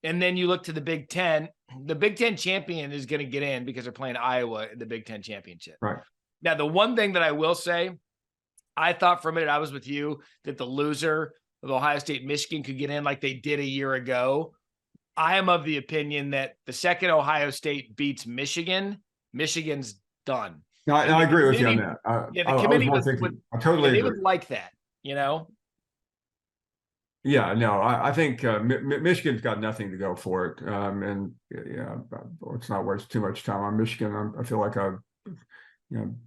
And then you look to the Big Ten. The Big Ten champion is going to get in because they're playing Iowa in the Big Ten championship. Right. Now, the one thing that I will say, I thought for a minute, I was with you, that the loser of Ohio State, Michigan could get in like they did a year ago. I am of the opinion that the second Ohio State beats Michigan, Michigan's done. No, I agree with you on that. The committee I totally agree. They would like that, Yeah, no, I think Michigan's got nothing to go for it. And yeah, let's not waste too much time on Michigan. I feel like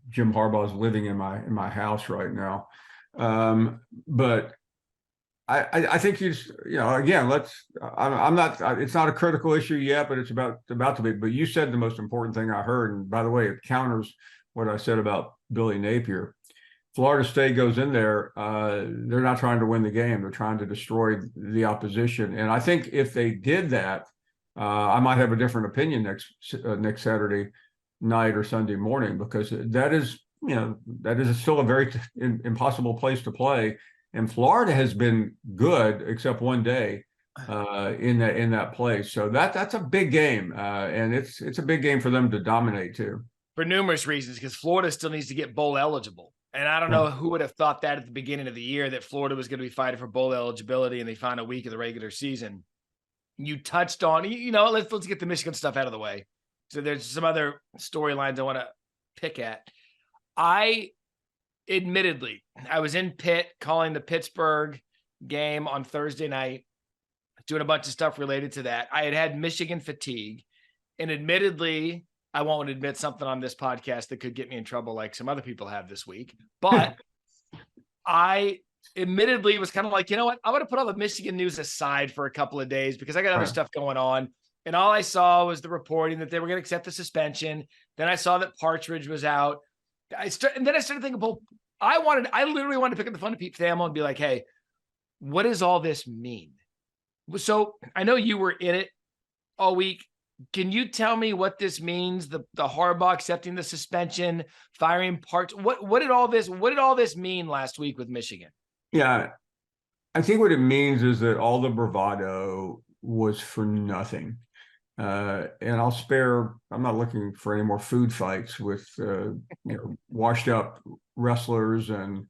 Jim Harbaugh is living in my house right now. But I think again, I'm not, it's not a critical issue yet, but it's about to be. But you said the most important thing I heard. And by the way, it counters what I said about Billy Napier. Florida State goes in there, they're not trying to win the game. They're trying to destroy the opposition. And I think if they did that, I might have a different opinion next Saturday night or Sunday morning, because that is still a very impossible place to play. And Florida has been good, except one day in that place. So that's a big game, and it's a big game for them to dominate too. For numerous reasons, because Florida still needs to get bowl eligible. And I don't know who would have thought that at the beginning of the year, that Florida was going to be fighting for bowl eligibility, and they find a week of the regular season. You touched on, let's get the Michigan stuff out of the way. So there's some other storylines I want to pick at. I was in Pitt calling the Pittsburgh game on Thursday night, doing a bunch of stuff related to that. I had Michigan fatigue, and admittedly, I won't admit something on this podcast that could get me in trouble like some other people have this week. But I admittedly was kind of like, you know what? I'm going to put all the Michigan news aside for a couple of days because I got other stuff going on. And all I saw was the reporting that they were going to accept the suspension. Then I saw that Partridge was out. And then I started thinking, well, I literally wanted to pick up the phone to Pete Thamel and be like, hey, what does all this mean? So I know you were in it all week. Can you tell me what this means? The Harbaugh accepting the suspension, firing Parts. What did all this mean last week with Michigan? Yeah, I think what it means is that all the bravado was for nothing. And I'm not looking for any more food fights with washed up wrestlers and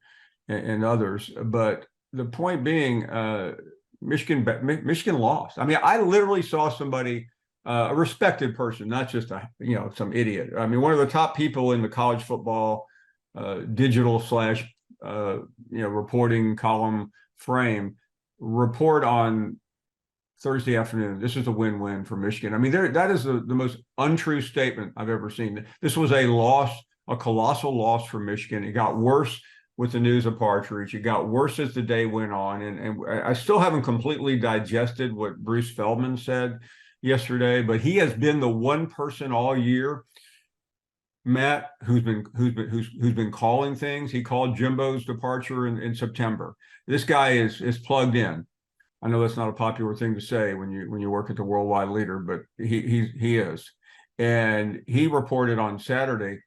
others. But the point being, Michigan lost. I mean, I literally saw somebody, a respected person, not just some idiot. I mean, one of the top people in the college football digital / reporting column frame report on Thursday afternoon. This is a win-win for Michigan. I mean, that is the most untrue statement I've ever seen. This was a loss, a colossal loss for Michigan. It got worse with the news of Partridge. It got worse as the day went on. And I still haven't completely digested what Bruce Feldman said yesterday, but he has been the one person all year, Matt, who's been calling things. He called Jimbo's departure in September. This guy is plugged in. I know that's not a popular thing to say when you work at the Worldwide Leader, but he is. And he reported on Saturday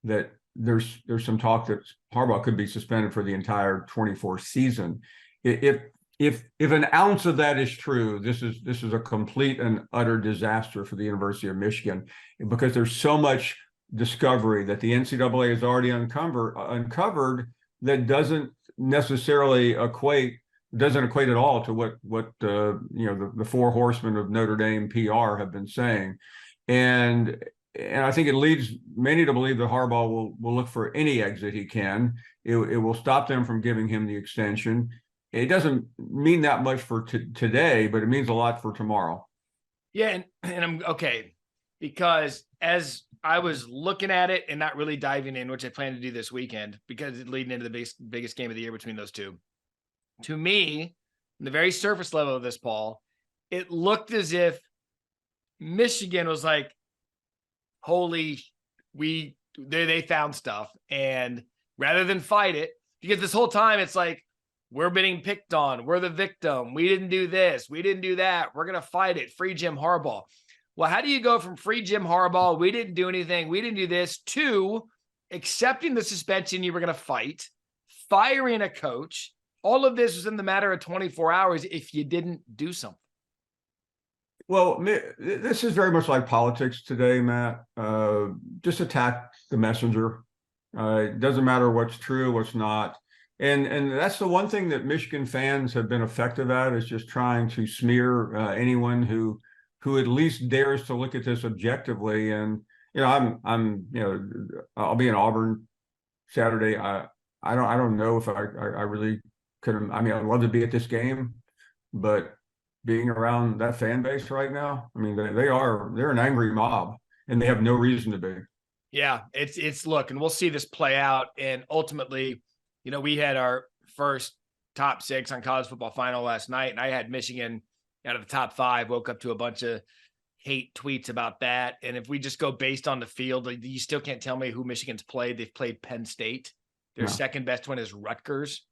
that there's some talk that Harbaugh could be suspended for the entire 24 season. If an ounce of that is true, this is a complete and utter disaster for the University of Michigan, because there's so much discovery that the NCAA has already uncovered that doesn't necessarily equate at all to what the four horsemen of Notre Dame PR have been saying. And I think it leads many to believe that Harbaugh will look for any exit he can. It will stop them from giving him the extension. It doesn't mean that much for today, but it means a lot for tomorrow. Yeah, and I'm okay, because as I was looking at it and not really diving in, which I plan to do this weekend, because it's leading into the biggest game of the year between those two. To me, on the very surface level of this, Paul, it looked as if Michigan was like, they found stuff. And rather than fight it, because this whole time it's like, we're being picked on. We're the victim. We didn't do this. We didn't do that. We're going to fight it. Free Jim Harbaugh. Well, how do you go from free Jim Harbaugh, we didn't do anything, we didn't do this, to accepting the suspension you were going to fight, firing a coach? All of this was in the matter of 24 hours if you didn't do something. Well, this is very much like politics today, Matt. Just attack the messenger. It doesn't matter what's true, what's not. And that's the one thing that Michigan fans have been effective at, is just trying to smear anyone who at least dares to look at this objectively. And I'm I'll be in Auburn Saturday. I don't know if I really could. I mean, I'd love to be at this game, but being around that fan base right now, I mean, they're an angry mob, and they have no reason to be. Yeah, it's look, and we'll see this play out. And ultimately, we had our first top 6 on college football final last night, and I had Michigan out of the top 5. Woke up to a bunch of hate tweets about that. And if we just go based on the field, you still can't tell me who Michigan's played. They've played Penn State. Their second best one is Rutgers.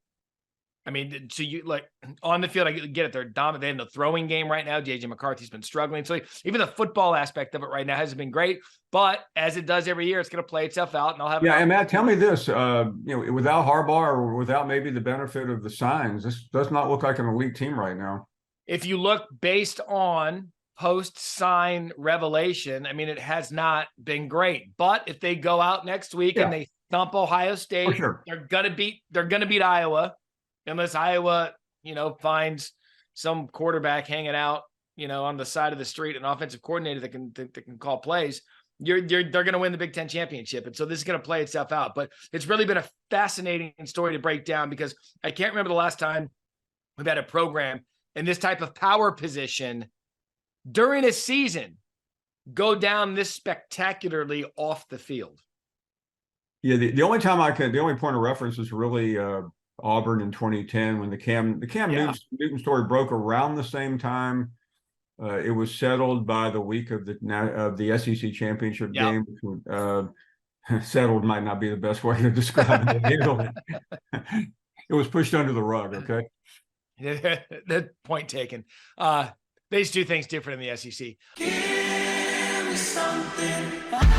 I mean, so you like on the field, I get it. They're dominant. They're in the throwing game right now. JJ McCarthy's been struggling. So even the football aspect of it right now hasn't been great. But as it does every year, it's going to play itself out. And I'll have. Yeah, and Matt, tell me this: without Harbaugh or without maybe the benefit of the signs, this does not look like an elite team right now. If you look based on post-sign revelation, I mean, it has not been great. But if they go out next week and they thump Ohio State, they're gonna beat Iowa. Unless Iowa, finds some quarterback hanging out, on the side of the street, an offensive coordinator that can call plays, they're going to win the Big Ten championship. And so this is going to play itself out. But it's really been a fascinating story to break down, because I can't remember the last time we've had a program in this type of power position during a season go down this spectacularly off the field. Yeah, the only point of reference is really Auburn in 2010, when the Cam Newton story broke around the same time. It was settled by the week of the SEC championship game. Settled might not be the best way to describe it. It was pushed under the rug. Okay. That point taken. They just do things different in the SEC. Give me something.